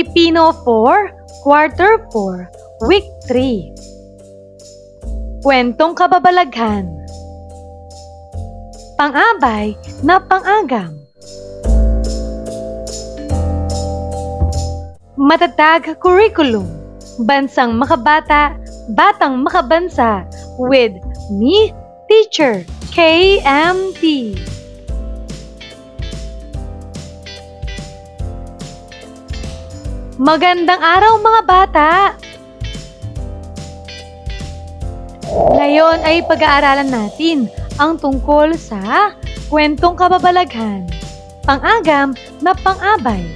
Filipino 4, Quarter 4, Week 3. Kwentong kababalaghan. Pang-abay na pang-agam. Matatag curriculum. Bansang makabata, batang makabansa. With me, Teacher KMT. Magandang araw mga bata! Ngayon ay pag-aaralan natin ang tungkol sa kwentong kababalaghan, pang-agam na pang-abay.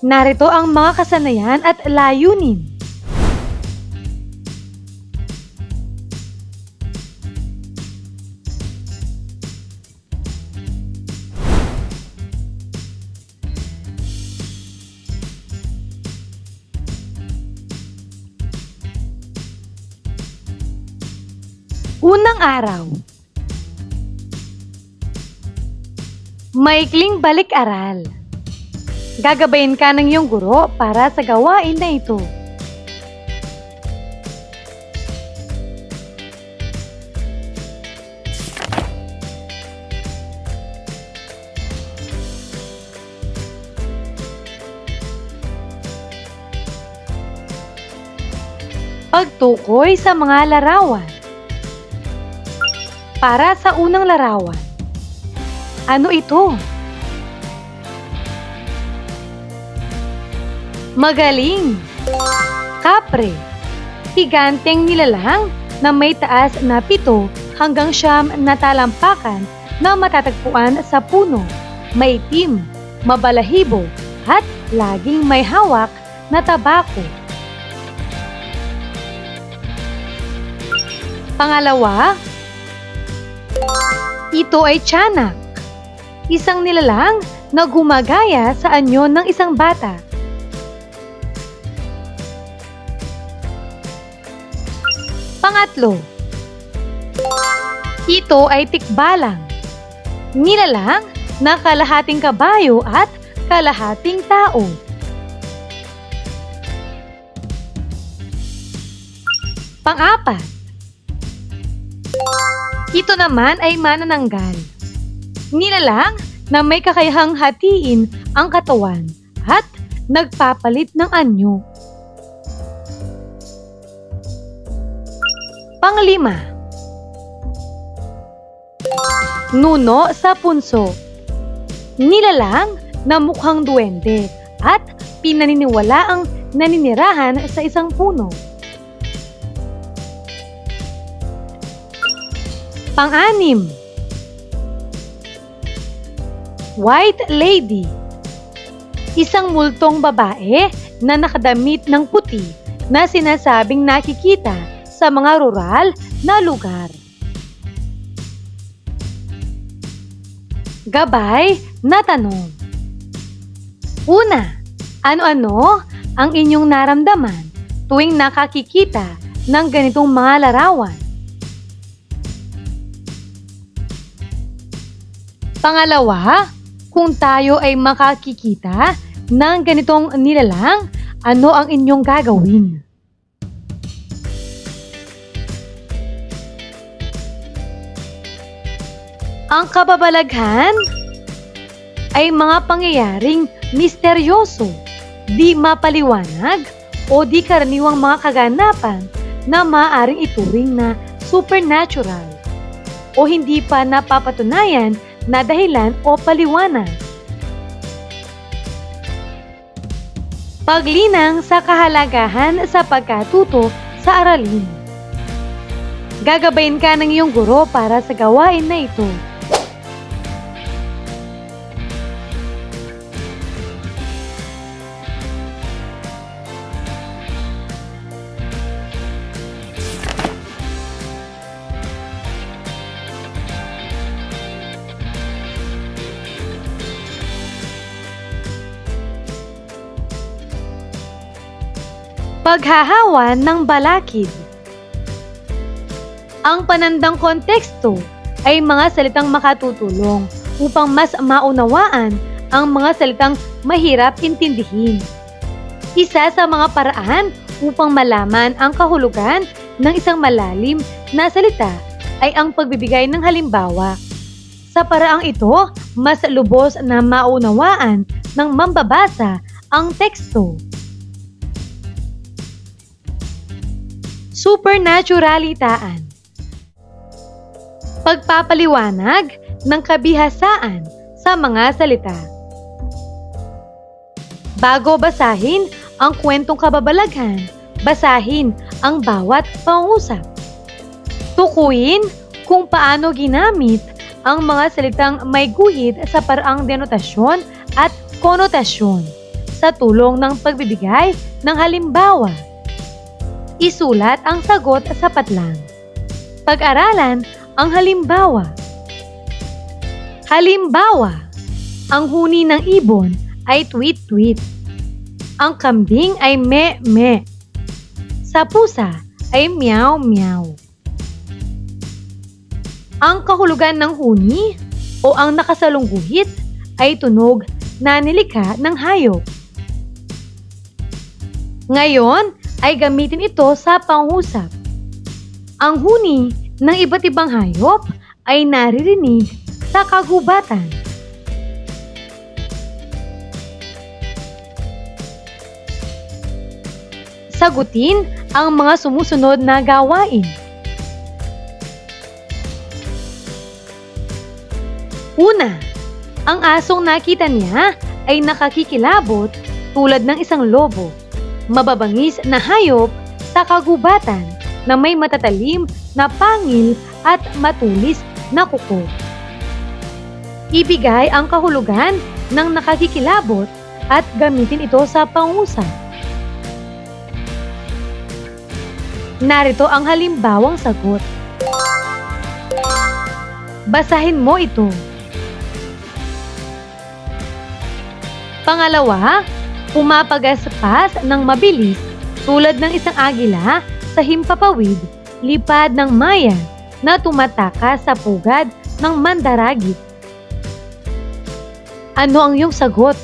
Narito ang mga kasanayan at layunin. Unang araw. Maikling balik-aral. Gagabayin ka ng iyong guro para sa gawain na ito. Pagtukoy sa mga larawan. Para sa unang larawan. Ano ito? Magaling. Kapre. Higanteng nilalang na may taas na 7 hanggang 9 na talampakan na matatagpuan sa puno. Maitim, mabalahibo, at laging may hawak na tabako. Pangalawa, ito ay tiyanak, isang nilalang na gumagaya sa anyo ng isang bata. Pangatlo, ito ay tikbalang, nilalang na kalahating kabayo at kalahating tao. Pang-apat, ito naman ay manananggal, nilalang na may kakayahang hatiin ang katawan at nagpapalit ng anyo. Panglima, nuno sa punso, nilalang na mukhang duwende at pinaniniwalaang naninirahan sa isang puno. Pang-anim, white lady, isang multong babae na nakadamit ng puti na sinasabing nakikita sa mga rural na lugar. Gabay na tanong. Una, ano-ano ang inyong naramdaman tuwing nakakikita ng ganitong mga larawan? Pangalawa, kung tayo ay makakikita ng ganitong nilalang, ano ang inyong gagawin? Ang kababalaghan ay mga pangyayaring misteryoso, di mapaliwanag o di karaniwang mga kaganapan na maaaring ituring na supernatural o hindi pa napapatunayan na dahilan o paliwanag. Paglinang sa kahalagahan sa pagkatuto sa aralin. Gagabayin ka ng iyong guro para sa gawain na ito. Paghahawan ng balakid. Ang panandang konteksto ay mga salitang makatutulong upang mas maunawaan ang mga salitang mahirap intindihin. Isa sa mga paraan upang malaman ang kahulugan ng isang malalim na salita ay ang pagbibigay ng halimbawa. Sa paraang ito, mas lubos na maunawaan ng mambabasa ang teksto. Supernaturalitaan. Pagpapaliwanag ng kabihasaan sa mga salita. Bago basahin ang kwentong kababalaghan, basahin ang bawat pangungusap. Tukuyin kung paano ginamit ang mga salitang may guhit sa paraang denotasyon at konotasyon sa tulong ng pagbibigay ng halimbawa. Isulat ang sagot sa patlang. Pag-aralan ang halimbawa. Halimbawa, ang huni ng ibon ay tweet-tweet. Ang kambing ay me-me. Sa pusa ay meow-meow. Ang kahulugan ng huni o ang nakasalungguhit ay tunog na nilikha ng hayop. Ngayon ay gamitin ito sa pangusap. Ang huni ng iba't ibang hayop ay naririnig sa kagubatan. Sagutin ang mga sumusunod na gawain. Una, ang asong nakita niya ay nakakikilabot tulad ng isang lobo, mababangis na hayop sa kagubatan na may matatalim na pangil at matulis na kuko. Ibigay ang kahulugan ng nakakikilabot at gamitin ito sa pangusap. Narito ang halimbawang sagot. Basahin mo ito. Pangalawa, pumapagaspas ng mabilis tulad ng isang agila sa himpapawid, lipad ng maya na tumataka sa pugad ng mandaragit. Ano ang iyong sagot?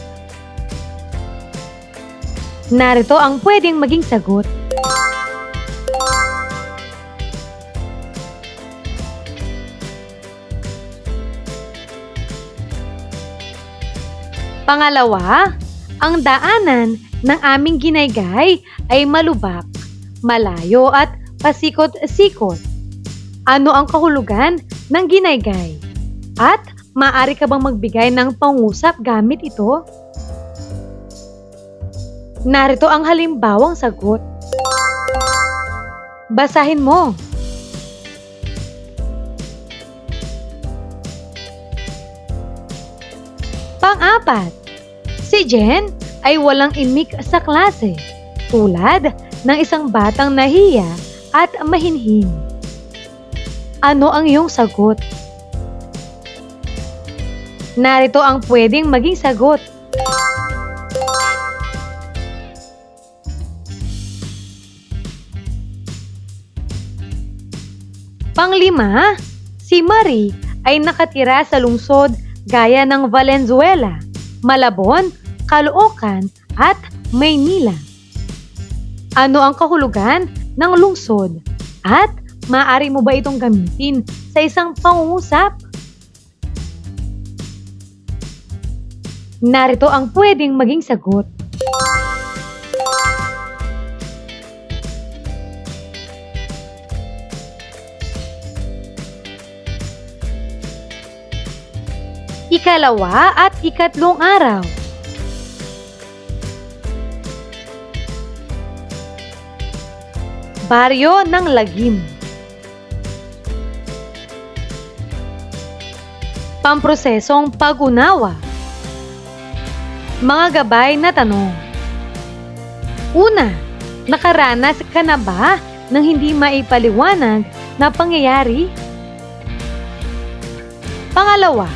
Narito ang pwedeng maging sagot. Pangalawa, ang daanan ng aming ginaygay ay malubak, malayo at pasikot-sikot. Ano ang kahulugan ng ginaygay? At maaari ka bang magbigay ng pangusap gamit ito? Narito ang halimbawang sagot. Basahin mo. Pang-apat, si Jen ay walang imik sa klase, tulad ng isang batang nahiya at mahinhin. Ano ang iyong sagot? Narito ang pwedeng maging sagot. Panglima, si Marie ay nakatira sa lungsod gaya ng Valenzuela, Malabon, Caloocan at Maynila. Ano ang kahulugan ng lungsod? At maaari mo ba itong gamitin sa isang pangungusap? Narito ang pwedeng maging sagot. Ikalawa at ikatlong araw. Baryo ng Lagim. Pamprosesong pag-unawa. Mga gabay na tanong. Una, nakaranas ka na ba ng hindi maipaliwanag na pangyayari? Pangalawa,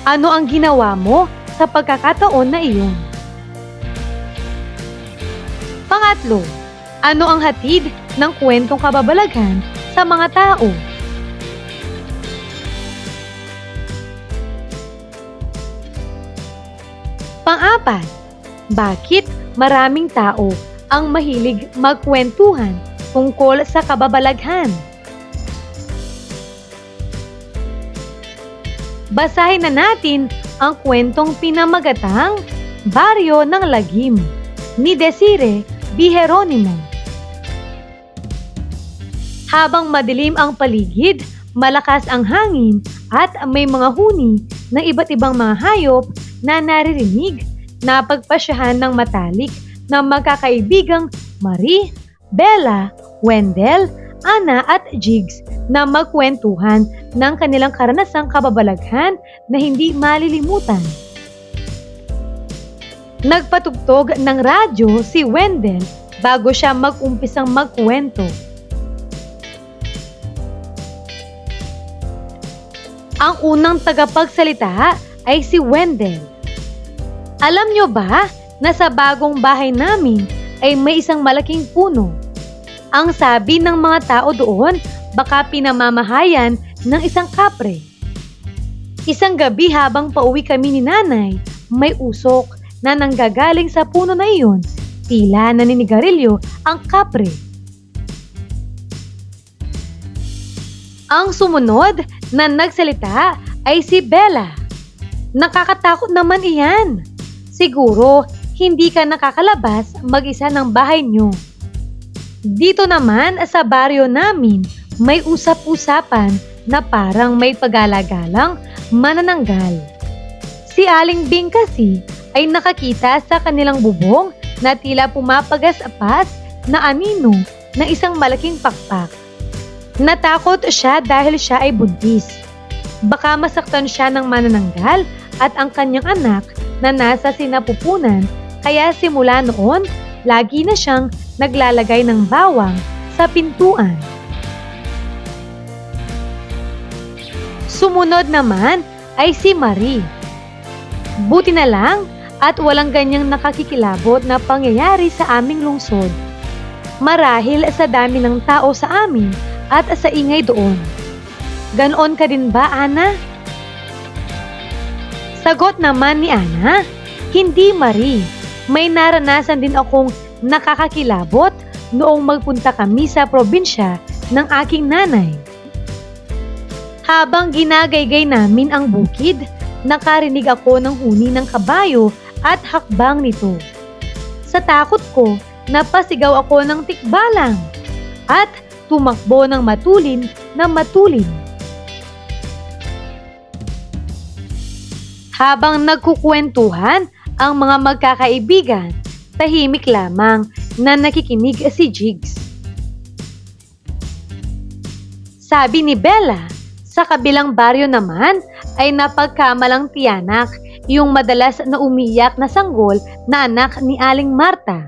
ano ang ginawa mo sa pagkakataon na iyon? Pangatlo, ano ang hatid ng kwentong kababalaghan sa mga tao? Pang-apat, bakit maraming tao ang mahilig magkwentuhan tungkol sa kababalaghan? Basahin na natin ang kwentong pinamagatang Baryo ng Lagim ni Desire B. Geronimo. Habang madilim ang paligid, malakas ang hangin at may mga huni ng iba't ibang mga hayop na naririnig, napagpasyahan ng matalik na magkakaibigang Marie, Bella, Wendell, Anna at Jigs na magkwentuhan ng kanilang karanasang kababalaghan na hindi malilimutan. Nagpatugtog ng radyo si Wendell bago siya mag-umpisang magkwento. Ang unang tagapagsalita ay si Wendell. Alam nyo ba na sa bagong bahay namin ay may isang malaking puno? Ang sabi ng mga tao doon, baka pinamamahayan ng isang kapre. Isang gabi habang pauwi kami ni nanay, may usok na nanggagaling sa puno na iyon. Tila naninigarilyo ang kapre. Ang sumunod na nagsalita ay si Bella. Nakakatakot naman iyan. Siguro, hindi ka nakakalabas mag-isa ng bahay niyo. Dito naman sa baryo namin, may usap-usapan na parang may pagala-galang manananggal. Si Aling Bing kasi ay nakakita sa kanilang bubong na tila pumapagas-apas na anino ng isang malaking pakpak. Natakot siya dahil siya ay buntis. Baka masaktan siya ng manananggal at ang kanyang anak na nasa sinapupunan, kaya simula noon, lagi na siyang naglalagay ng bawang sa pintuan. Sumunod naman ay si Marie. Buti na lang at walang ganyang nakakikilabot na pangyayari sa aming lungsod. Marahil sa dami ng tao sa amin at sa ingay doon. Ganoon ka din ba, Ana? Sagot naman ni Ana, hindi Marie. May naranasan din akong nakakakilabot noong magpunta kami sa probinsya ng aking nanay. Habang ginagaygay namin ang bukid, nakarinig ako ng huni ng kabayo at hakbang nito. Sa takot ko, napasigaw ako ng tikbalang at tumakbo ng matulin na matulin. Habang nagkukwentuhan ang mga magkakaibigan, tahimik lamang na nakikinig si Jigs. Sabi ni Bella, sa kabilang baryo naman ay napagkamalang tiyanak yung madalas na umiyak na sanggol na anak ni Aling Marta.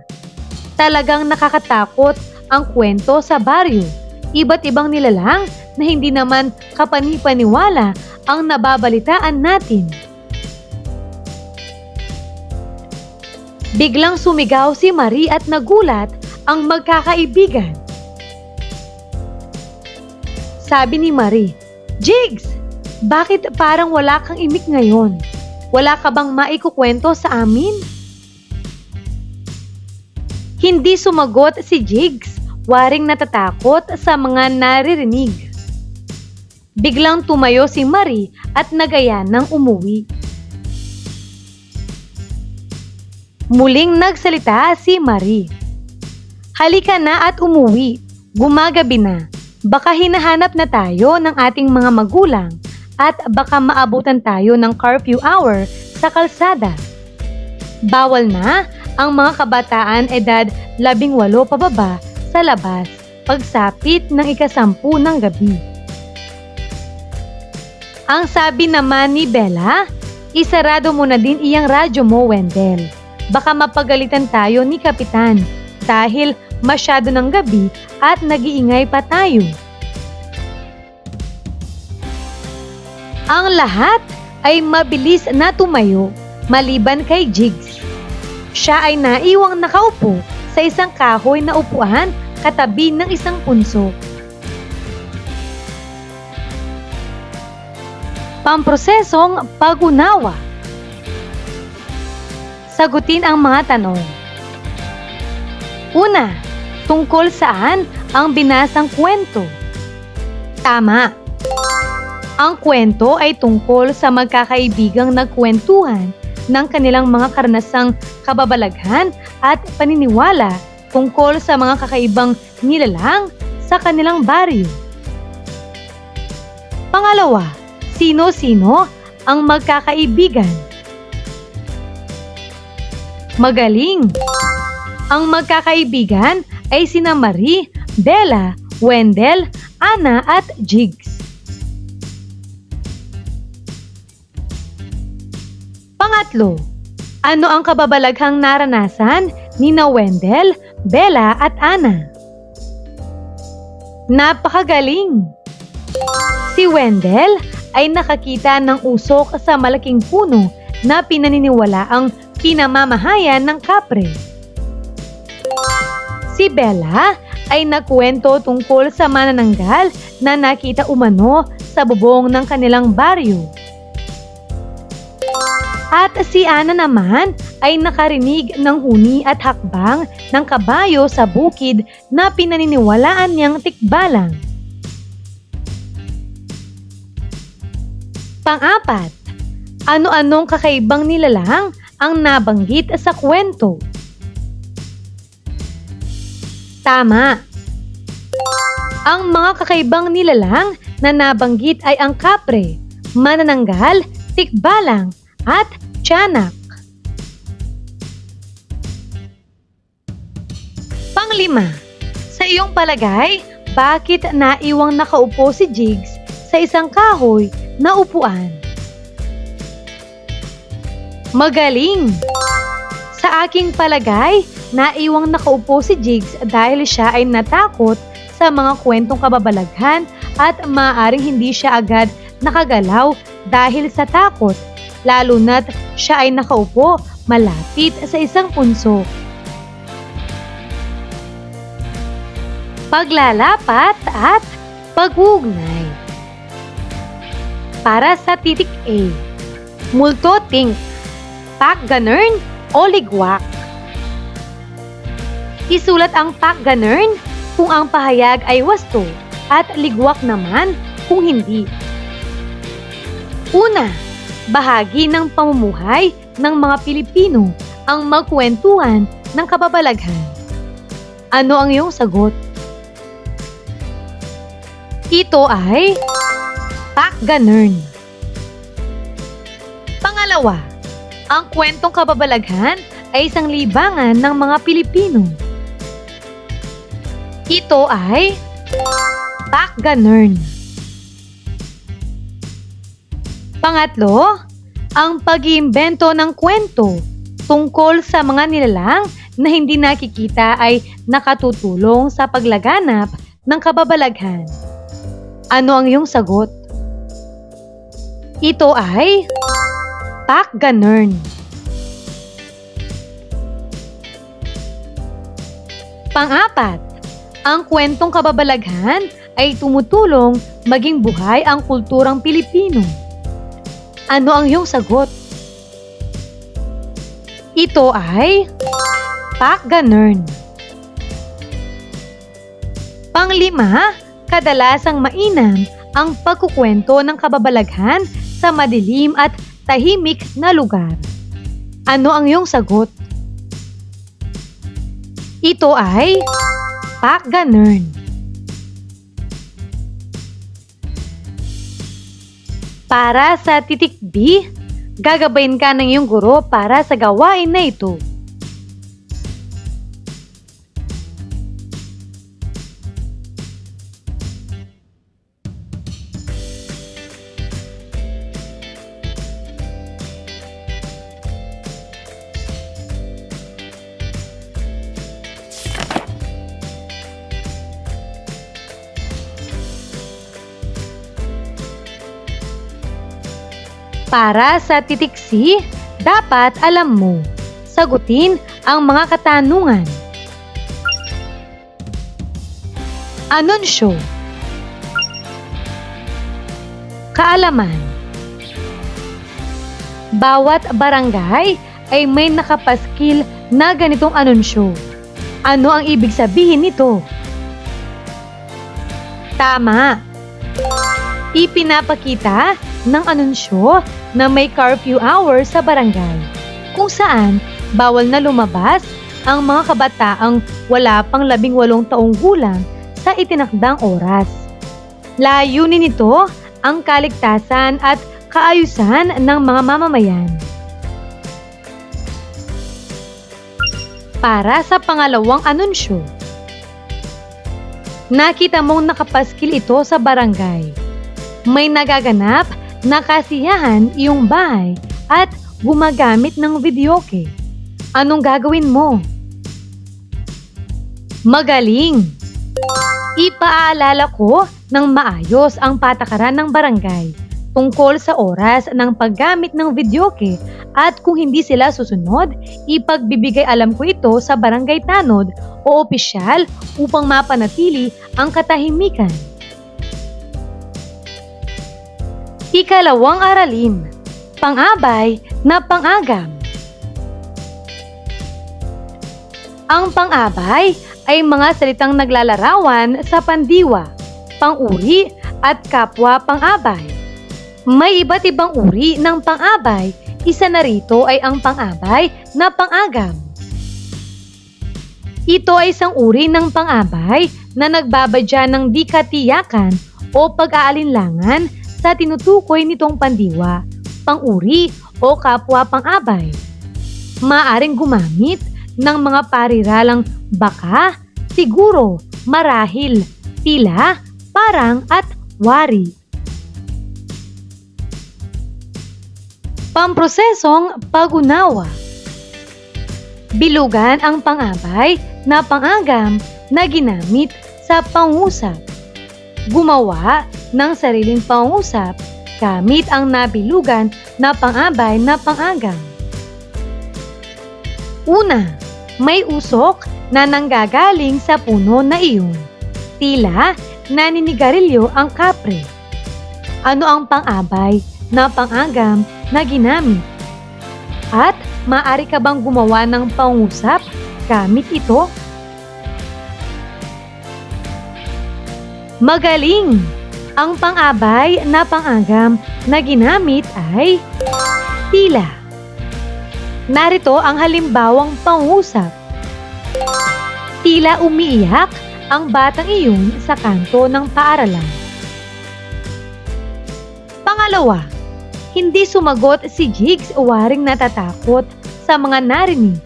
Talagang nakakatakot ang kwento sa baryo. Iba't ibang nilalang na hindi naman kapanipaniwala ang nababalitaan natin. Biglang sumigaw si Marie at nagulat ang magkakaibigan. Sabi ni Marie, Jigs, bakit parang wala kang imik ngayon? Wala ka bang maikukwento sa amin? Hindi sumagot si Jigs, waring natatakot sa mga naririnig. Biglang tumayo si Marie at nagaya ng umuwi. Muling nagsalita si Marie. Halika na at umuwi. Gumagabi na. Baka hinahanap na tayo ng ating mga magulang at baka maabutan tayo ng curfew hour sa kalsada. Bawal na ang mga kabataan edad 18 pababa sa labas pagsapit ng 10 ng gabi. Ang sabi naman ni Bella, isarado mo na din iyang radyo mo, Wendell. Baka mapagalitan tayo ni Kapitan dahil masyado ng gabi at nag-iingay pa tayo. Ang lahat ay mabilis na tumayo maliban kay Jigs. Siya ay naiwang nakaupo sa isang kahoy na upuan katabi ng isang punso. Pamprosesong pag-unawa. Sagutin ang mga tanong. Una, tungkol saan ang binasang kwento? Tama. Ang kwento ay tungkol sa magkakaibigang nagkwentuhan ng kanilang mga karanasang kababalaghan at paniniwala tungkol sa mga kakaibang nilalang sa kanilang baryo. Pangalawa, sino-sino ang magkakaibigan? Magaling! Ang magkakaibigan ay sina Marie, Bella, Wendell, Anna at Jigs. Pangatlo, ano ang kababalaghang naranasan ni Wendell, Bella at Anna? Napakagaling! Si Wendell ay nakakita ng usok sa malaking puno na pinaniniwalaang pinamamahayan ng kapre. Si Bella ay nakwento tungkol sa manananggal na nakita umano sa bubong ng kanilang baryo. At si Anna naman ay nakarinig ng huni at hakbang ng kabayo sa bukid na pinaniniwalaan niyang tikbalang. Pang-apat, ano-anong kakaibang nilalang ang nabanggit sa kwento? Tama. Ang mga kakaibang nilalang na nabanggit ay ang kapre, manananggal, tikbalang, at tiyanak. Panglima, sa iyong palagay, bakit naiwang nakaupo si Jigs sa isang kahoy na upuan? Magaling! Sa aking palagay, naiwang nakaupo si Jigs dahil siya ay natakot sa mga kwentong kababalaghan at maaaring hindi siya agad nakagalaw dahil sa takot, lalo na't siya ay nakaupo malapit sa isang punso. Paglalapat at pag-uugnay. Para sa titik A, multo think, pagganern o ligwak. Isulat ang pagganern kung ang pahayag ay wasto at ligwak naman kung hindi. Una, bahagi ng pamumuhay ng mga Pilipino ang magkwentuhan ng kababalaghan. Ano ang iyong sagot? Ito ay pagganern. Pangalawa, ang kwentong kababalaghan ay isang libangan ng mga Pilipino. Ito ay pagganern. Pangatlo, ang pag-iimbento ng kwento tungkol sa mga nilalang na hindi nakikita ay nakatutulong sa paglaganap ng kababalaghan. Ano ang iyong sagot? Ito ay pagganern. Pang-apat, ang kwentong kababalaghan ay tumutulong maging buhay ang kulturang Pilipino. Ano ang iyong sagot? Ito ay pagganern. Panglima, kadalasang mainam ang pagkukwento ng kababalaghan sa madilim at tahimik na lugar. Ano ang iyong sagot? Ito ay pagganern. Para sa titik B, gagabayin ka ng iyong guro para sa gawain na ito. Para sa titik C, dapat alam mo. Sagutin ang mga katanungan. Anunsyo. Kaalaman. Bawat barangay ay may nakapaskil na ganitong anunsyo. Ano ang ibig sabihin nito? Tama! Ipinapakita ng anunsyo na may curfew hour sa barangay, kung saan bawal na lumabas ang mga kabataang wala pang 18 taong gulang sa itinakdang oras. Layunin nito ang kaligtasan at kaayusan ng mga mamamayan. Para sa pangalawang anunsyo, nakita mong nakapaskil ito sa barangay. May nagaganap na kasiyahan iyong bahay at gumagamit ng videoke. Anong gagawin mo? Magaling! Ipaalala ko ng maayos ang patakaran ng barangay tungkol sa oras ng paggamit ng videoke at kung hindi sila susunod, ipagbibigay alam ko ito sa barangay tanod o opisyal upang mapanatili ang katahimikan. Ikalawang aralin, pang-abay na pang-agam. Ang pang-abay ay mga salitang naglalarawan sa pandiwa, pang-uri at kapwa pang-abay. May iba't ibang uri ng pang-abay, isa na rito ay ang pang-abay na pang-agam. Ito ay isang uri ng pang-abay na nagbabadya ng di katiyakan o pag-aalinlangan sa tinutukoy nitong pandiwa, pang-uri o kapwa pang-abay. Maaring gumamit ng mga pariralang baka, siguro, marahil, tila, parang at wari. Pamprosesong pag-unawa. Bilugan ang pang-abay na pang-agam na ginamit sa pangusap. Gumawa ng sariling pangusap gamit ang nabilugan na pang-abay na pang-agam. Una, may usok na nanggagaling sa puno na iyon. Tila naninigarilyo ang kapre. Ano ang pang-abay na pang-agam na ginamit? At maaari ka bang gumawa ng pangusap gamit ito? Magaling! Ang pang-abay na pang-agam na ginamit ay tila. Narito ang halimbawang pangusap. Tila umiiyak ang batang iyon sa kanto ng paaralan. Pangalawa, hindi sumagot si Jigs waring natatakot sa mga narinig.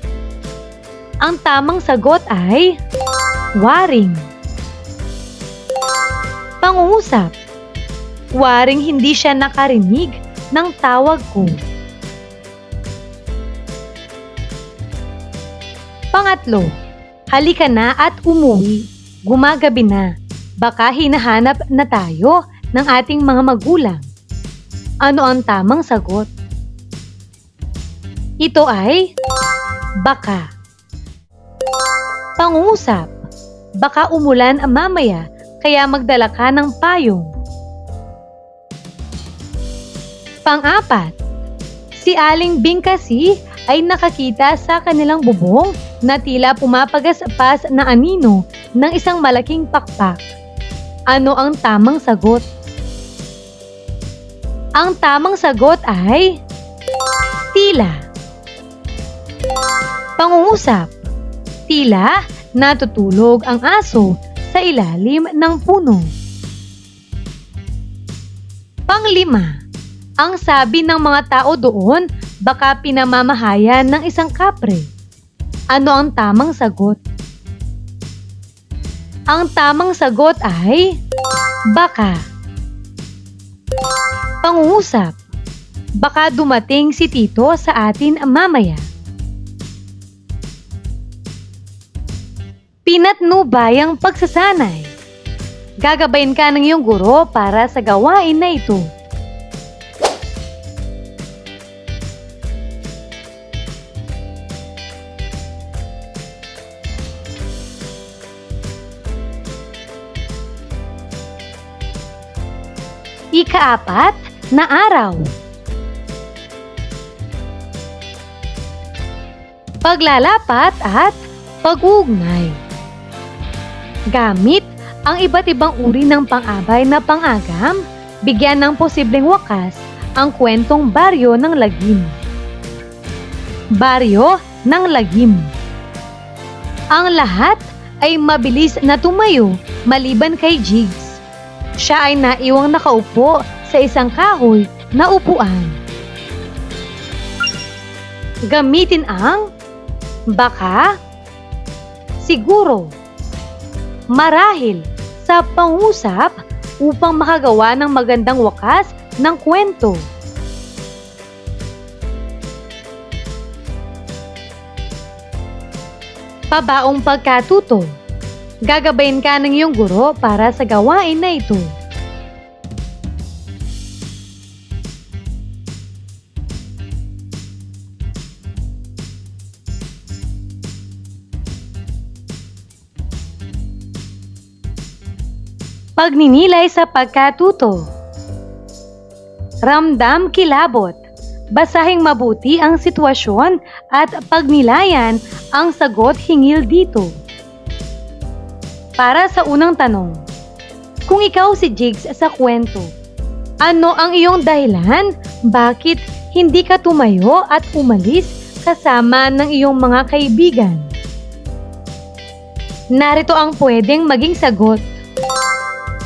Ang tamang sagot ay waring. Pangungusap, waring hindi siya nakarinig ng tawag ko. Pangatlo, halika na at umuwi. Gumagabi na. Baka hinahanap na tayo ng ating mga magulang. Ano ang tamang sagot? Ito ay baka. Pangungusap, baka umulan mamaya kaya magdala ka ng payong. Pang-apat, si Aling Bing kasi ay nakakita sa kanilang bubong na tila pumapagaspas na anino ng isang malaking pakpak. Ano ang tamang sagot? Ang tamang sagot ay tila. Pangungusap, tila natutulog ang aso sa ilalim ng puno. Panglima, ang sabi ng mga tao doon baka pinamamahayan ng isang kapre. Ano ang tamang sagot? Ang tamang sagot ay baka. Pangungusap, baka dumating si Tito sa atin mamaya. Pinatnubayang pagsasanay. Gagabayin ka ng iyong guro para sa gawain na ito. Ika-4 na araw. paglalapat at pag-uugnay. Gamit ang iba't ibang uri ng pang-abay na pang-agam, bigyan ng posibleng wakas ang kwentong Baryo ng Lagim. Baryo ng Lagim. Ang lahat ay mabilis na tumayo maliban kay Jigs. Siya ay naiwang nakaupo sa isang kahoy na upuan. Gamitin ang baka, siguro, marahil sa pangusap upang makagawa ng magandang wakas ng kwento. Pabaong pagkatuto. Gagabayin ka ng iyong guro para sa gawain na ito. Pagninilay sa pagkatuto. Ramdam kilabot. Basahing mabuti ang sitwasyon at pagnilayan ang sagot hingil dito. Para sa unang tanong, kung ikaw si Jigs sa kwento, ano ang iyong dahilan? Bakit hindi ka tumayo at umalis kasama ng iyong mga kaibigan? Narito ang pwedeng maging sagot.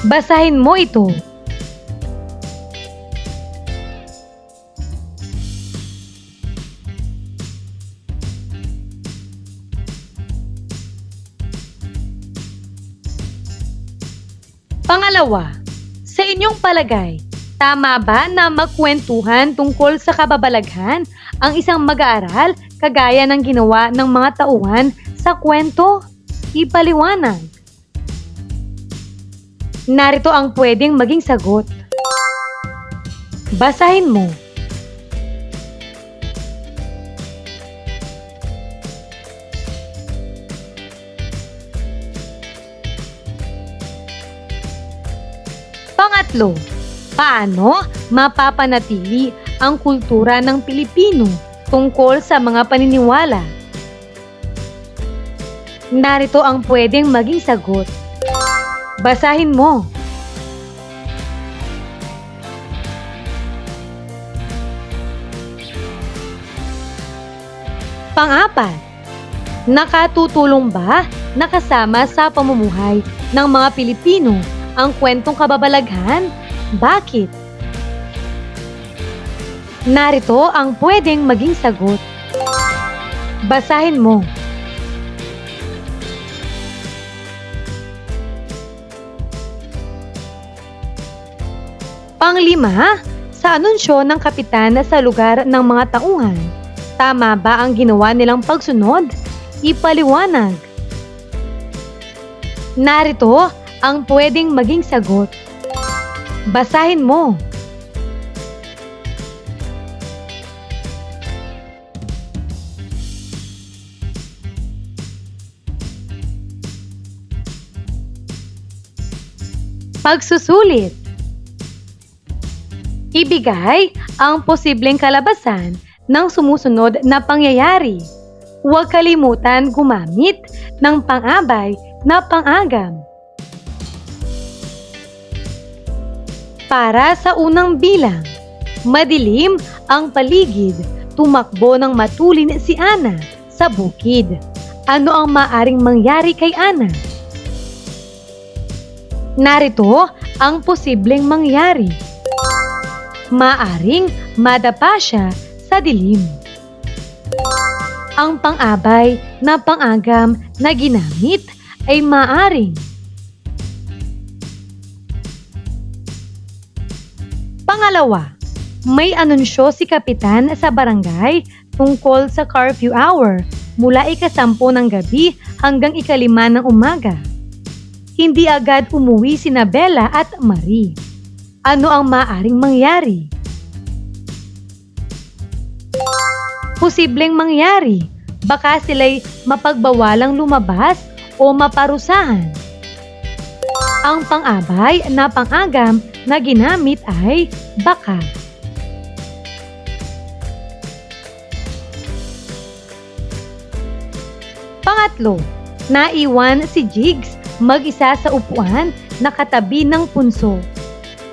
Basahin mo ito. Pangalawa, sa inyong palagay, tama ba na magkwentuhan tungkol sa kababalaghan ang isang mag-aaral kagaya ng ginawa ng mga tauhan sa kwento? Ipaliwanag. Narito ang pwedeng maging sagot. Basahin mo. Pangatlo, paano mapapanatili ang kultura ng Pilipino tungkol sa mga paniniwala? Narito ang pwedeng maging sagot. Basahin mo. Pang-apat, nakatutulong ba na kasama sa pamumuhay ng mga Pilipino ang kwentong kababalaghan? Bakit? Narito ang pwedeng maging sagot. Basahin mo. Panglima, sa anunsyo ng kapitan sa lugar ng mga tauhan, tama ba ang ginawa nilang pagsunod? Ipaliwanag. Narito ang pwedeng maging sagot. Basahin mo. Pagsusulit. Ibigay ang posibleng kalabasan ng sumusunod na pangyayari. Huwag kalimutan gumamit ng pang-abay na pang-agam. Para sa unang bilang, madilim ang paligid, tumakbo ng matulin si Ana sa bukid. Ano ang maaring mangyari kay Ana? Narito ang posibleng mangyari. Maaring madapa siya sa dilim. Ang pang-abay na pang-agam na ginamit ay maaring Pangalawa, may anunsyo si kapitan sa barangay tungkol sa curfew hour mula 10:00 ng gabi hanggang 5:00 ng umaga. Hindi agad umuwi sina Bella at Marie. Ano ang maaaring mangyari? Posibleng mangyari, baka sila'y mapagbawalang lumabas o maparusahan. Ang pang-abay na pang-agam na ginamit ay baka. Pangatlo, naiwan si Jigs mag-isa sa upuan na katabi ng punso.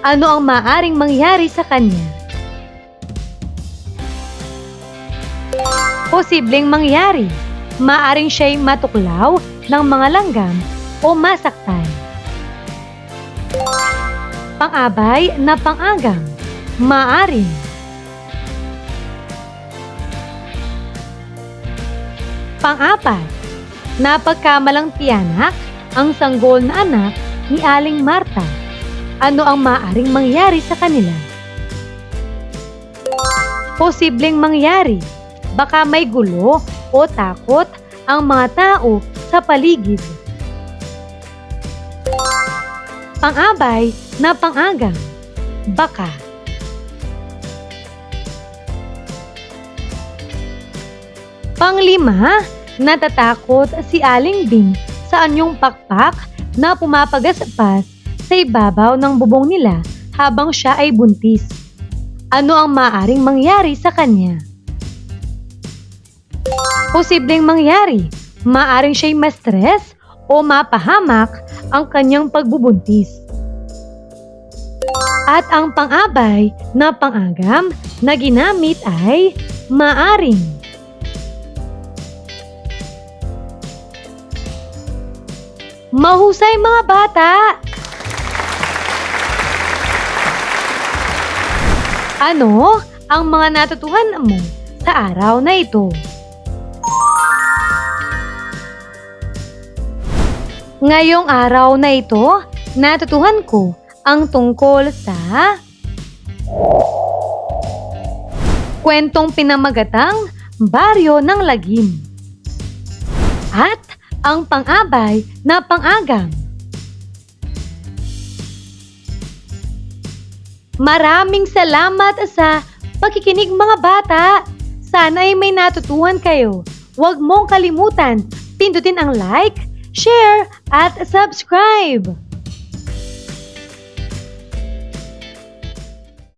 Ano ang maaring mangyari sa kanya? Posibleng mangyari. Maaring siya'y matuklaw ng mga langgam o masaktan. Pang-abay na pang-agam. Maaring. Pang-apat, napagkamalang tiyanak ang sanggol na anak ni Aling Marta. Ano ang maaring mangyari sa kanila? Posibleng mangyari. Baka may gulo o takot ang mga tao sa paligid. Pang-abay na pang-agam. Baka. Panglima, natatakot si Aling Bing sa anyong pakpak na pumapagaspas sa ibabaw ng bubong nila habang siya ay buntis. Ano ang maaring mangyari sa kanya? Posibleng mangyari. Maaring siya'y ma-stress o mapahamak ang kanyang pagbubuntis. At ang pang-abay na pang-agam na ginamit ay maaring. Mahusay mga bata! Ano ang mga natutuhan mo sa araw na ito? Ngayong araw na ito, natutuhan ko ang tungkol sa kwentong pinamagatang Baryo ng Lagim at ang pang-abay na pang-agam. Maraming salamat sa pakikinig mga bata. Sana ay may natutuhan kayo. Huwag mong kalimutan, pindutin ang like, share, at subscribe.